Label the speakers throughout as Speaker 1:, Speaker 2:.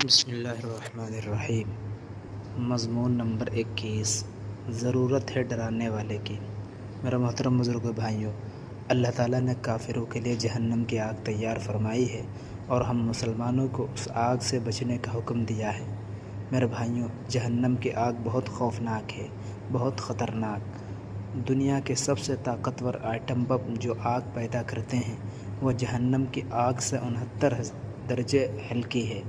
Speaker 1: بسم اللہ الرحمن الرحیم۔ مضمون نمبر 21، ضرورت ہے ڈرانے والے کی۔ میرا محترم بزرگ بھائیوں، اللہ تعالیٰ نے کافروں کے لیے جہنم کی آگ تیار فرمائی ہے اور ہم مسلمانوں کو اس آگ سے بچنے کا حکم دیا ہے۔ میرے بھائیوں، جہنم کی آگ بہت خوفناک ہے، بہت خطرناک۔ دنیا کے سب سے طاقتور آئٹم بم جو آگ پیدا کرتے ہیں وہ جہنم کی آگ سے 69 درجے ہلکی ہے۔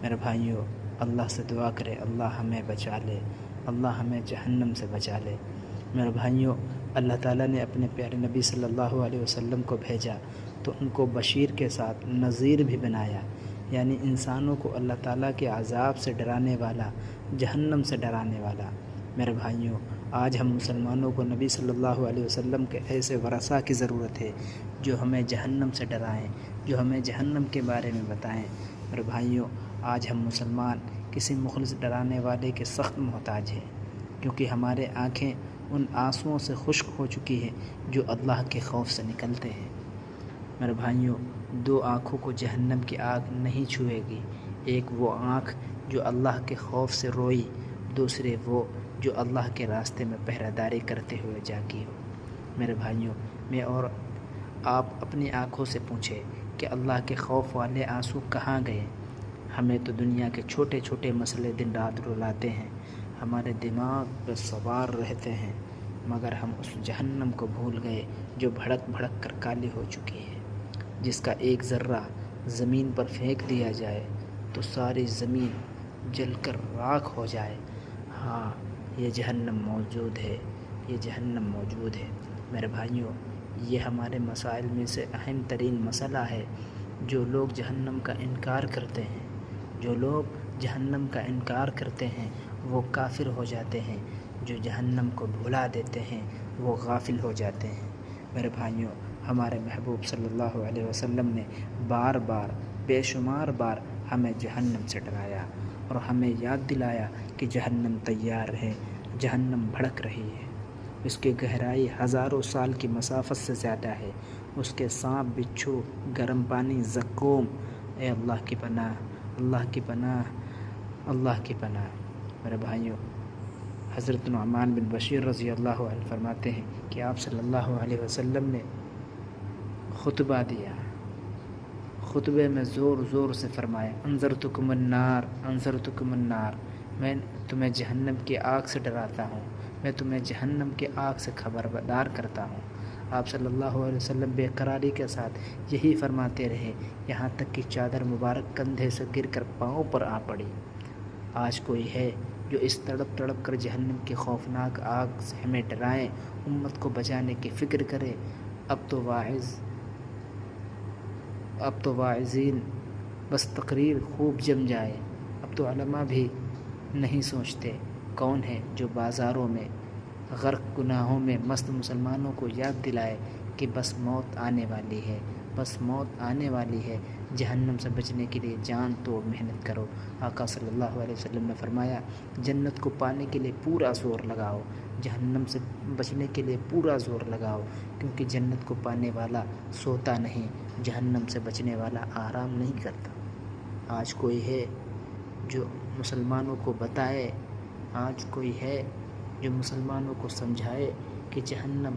Speaker 1: میرے بھائیوں، اللہ سے دعا کرے اللہ ہمیں بچا لے، اللہ ہمیں جہنم سے بچا لے۔ میرے بھائیوں، اللہ تعالیٰ نے اپنے پیارے نبی صلی اللہ علیہ وسلم کو بھیجا تو ان کو بشیر کے ساتھ نذیر بھی بنایا، یعنی انسانوں کو اللہ تعالیٰ کے عذاب سے ڈرانے والا، جہنم سے ڈرانے والا۔ میرے بھائیوں، آج ہم مسلمانوں کو نبی صلی اللہ علیہ وسلم کے ایسے ورثاء کی ضرورت ہے جو ہمیں جہنم سے ڈرائیں، جو ہمیں جہنم کے بارے میں بتائیں۔ میرے بھائیوں، آج ہم مسلمان کسی مخلص ڈرانے والے کے سخت محتاج ہیں، کیونکہ ہمارے آنکھیں ان آنسوؤں سے خشک ہو چکی ہیں جو اللہ کے خوف سے نکلتے ہیں۔ میرے بھائیوں، دو آنکھوں کو جہنم کی آگ نہیں چھوئے گی، ایک وہ آنکھ جو اللہ کے خوف سے روئی، دوسرے وہ جو اللہ کے راستے میں پہرہ داری کرتے ہوئے جاگی ہو۔ میرے بھائیوں، میں اور آپ اپنی آنکھوں سے پوچھیں کہ اللہ کے خوف والے آنسو کہاں گئے؟ ہمیں تو دنیا کے چھوٹے چھوٹے مسئلے دن رات رلاتے ہیں، ہمارے دماغ پہ سوار رہتے ہیں، مگر ہم اس جہنم کو بھول گئے جو بھڑک بھڑک کر کالی ہو چکی ہے، جس کا ایک ذرہ زمین پر پھینک دیا جائے تو ساری زمین جل کر راکھ ہو جائے۔ ہاں، یہ جہنم موجود ہے، یہ جہنم موجود ہے۔ میرے بھائیوں، یہ ہمارے مسائل میں سے اہم ترین مسئلہ ہے۔ جو لوگ جہنم کا انکار کرتے ہیں، جو لوگ جہنم کا انکار کرتے ہیں وہ کافر ہو جاتے ہیں، جو جہنم کو بھلا دیتے ہیں وہ غافل ہو جاتے ہیں۔ میرے بھائیوں، ہمارے محبوب صلی اللہ علیہ وسلم نے بار بار، بے شمار بار ہمیں جہنم سے ڈرایا اور ہمیں یاد دلایا کہ جہنم تیار ہے، جہنم بھڑک رہی ہے، اس کی گہرائی ہزاروں سال کی مسافت سے زیادہ ہے، اس کے سانپ، بچھو، گرم پانی، زقوم۔ اے اللہ کی پناہ، اللہ کی پناہ، اللہ کی پناہ۔ میرے بھائیوں، حضرت نعمان بن بشیر رضی اللہ عنہ فرماتے ہیں کہ آپ صلی اللہ علیہ وسلم نے خطبہ دیا، خطبے میں زور زور سے فرمایا، انذرتکم النار، انذرتکم النار، میں تمہیں جہنم کی آگ سے ڈراتا ہوں، میں تمہیں جہنم کی آگ سے خبردار کرتا ہوں۔ آپ صلی اللہ علیہ وسلم بے قراری کے ساتھ یہی فرماتے رہے، یہاں تک کہ چادر مبارک کندھے سے گر کر پاؤں پر آ پڑی۔ آج کوئی ہے جو اس تڑپ تڑپ کر جہنم کی خوفناک آگ سے ہمیں ڈرائے، امت کو بچانے کی فکر کرے؟ اب تو واعظین بس تقریر خوب جم جائے، اب تو علماء بھی نہیں سوچتے۔ کون ہے جو بازاروں میں غرق گناہوں میں مست مسلمانوں کو یاد دلائے کہ بس موت آنے والی ہے، بس موت آنے والی ہے، جہنم سے بچنے کے لیے جان توڑ محنت کرو۔ آقا صلی اللہ علیہ وسلم نے فرمایا، جنت کو پانے کے لیے پورا زور لگاؤ، جہنم سے بچنے کے لیے پورا زور لگاؤ، کیونکہ جنت کو پانے والا سوتا نہیں، جہنم سے بچنے والا آرام نہیں کرتا۔ آج کوئی ہے جو مسلمانوں کو بتائے، آج کوئی ہے جو مسلمانوں کو سمجھائے کہ جہنم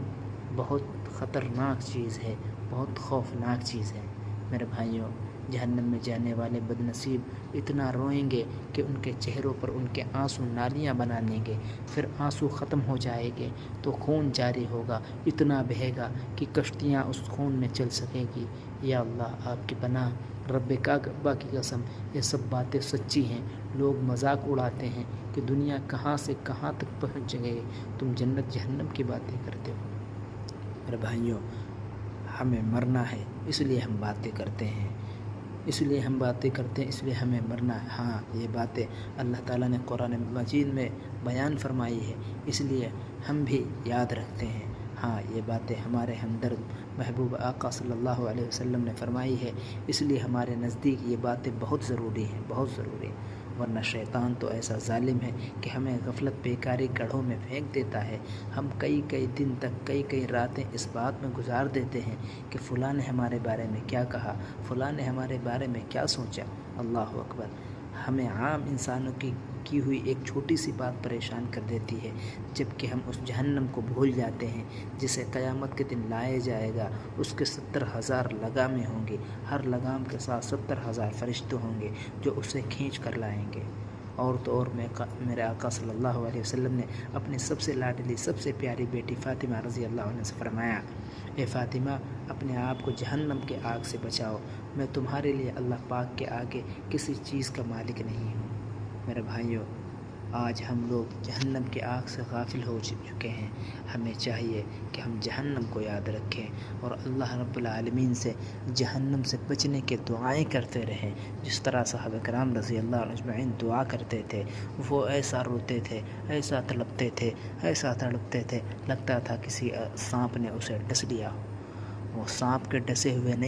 Speaker 1: بہت خطرناک چیز ہے، بہت خوفناک چیز ہے۔ میرے بھائیوں، جہنم میں جانے والے بد نصیب اتنا روئیں گے کہ ان کے چہروں پر ان کے آنسو نالیاں بنا دیں گے، پھر آنسو ختم ہو جائیں گے تو خون جاری ہوگا، اتنا بہے گا کہ کشتیاں اس خون میں چل سکیں گی۔ یا اللہ، آپ کی پناہ، رب کعبہ کی قسم، یہ سب باتیں سچی ہیں۔ لوگ مذاق اڑاتے ہیں کہ دنیا کہاں سے کہاں تک پہنچ گئی، تم جنت جہنم کی باتیں کرتے ہو۔ میرے بھائیوں، ہمیں مرنا ہے، اس لیے ہم باتیں کرتے ہیں، اس لیے ہم باتیں کرتے ہیں، اس لیے ہمیں مرنا ہے۔ ہاں، یہ باتیں اللہ تعالیٰ نے قرآن مجید میں بیان فرمائی ہے، اس لیے ہم بھی یاد رکھتے ہیں۔ ہاں، یہ باتیں ہمارے ہمدرد محبوب آقا صلی اللہ علیہ وسلم نے فرمائی ہے، اس لیے ہمارے نزدیک یہ باتیں بہت ضروری ہیں، بہت ضروری ہیں۔ ورنہ شیطان تو ایسا ظالم ہے کہ ہمیں غفلت بیکاری گڑھوں میں پھینک دیتا ہے۔ ہم کئی کئی دن تک، کئی کئی راتیں اس بات میں گزار دیتے ہیں کہ فلاں نے ہمارے بارے میں کیا کہا، فلاں نے ہمارے بارے میں کیا سوچا۔ اللہ اکبر! ہمیں عام انسانوں کی ہوئی ایک چھوٹی سی بات پریشان کر دیتی ہے، جبکہ ہم اس جہنم کو بھول جاتے ہیں جسے قیامت کے دن لایا جائے گا۔ اس کے 70,000 لگامیں ہوں گی، ہر لگام کے ساتھ 70,000 فرشتے ہوں گے جو اسے کھینچ کر لائیں گے۔ اور تو اور میرے آقا صلی اللہ علیہ وسلم نے اپنی سب سے لاڈلی سب سے پیاری بیٹی فاطمہ رضی اللہ عنہ سے فرمایا، اے فاطمہ، اپنے آپ کو جہنم کے آگ سے بچاؤ، میں تمہارے لیے اللہ پاک کے آگے کسی چیز کا مالک نہیں ہوں۔ میرے بھائیوں، آج ہم لوگ جہنم کی آگ سے غافل ہو چکے ہیں۔ ہمیں چاہیے کہ ہم جہنم کو یاد رکھیں اور اللہ رب العالمین سے جہنم سے بچنے کے دعائیں کرتے رہیں، جس طرح صحابہ کرام رضی اللہ عنہ اجمعین دعا کرتے تھے۔ وہ ایسا روتے تھے، ایسا تڑپتے تھے، ایسا تڑپتے تھے، لگتا تھا کسی سانپ نے اسے ڈس لیا۔ وہ سانپ کے ڈسے ہوئے نہیں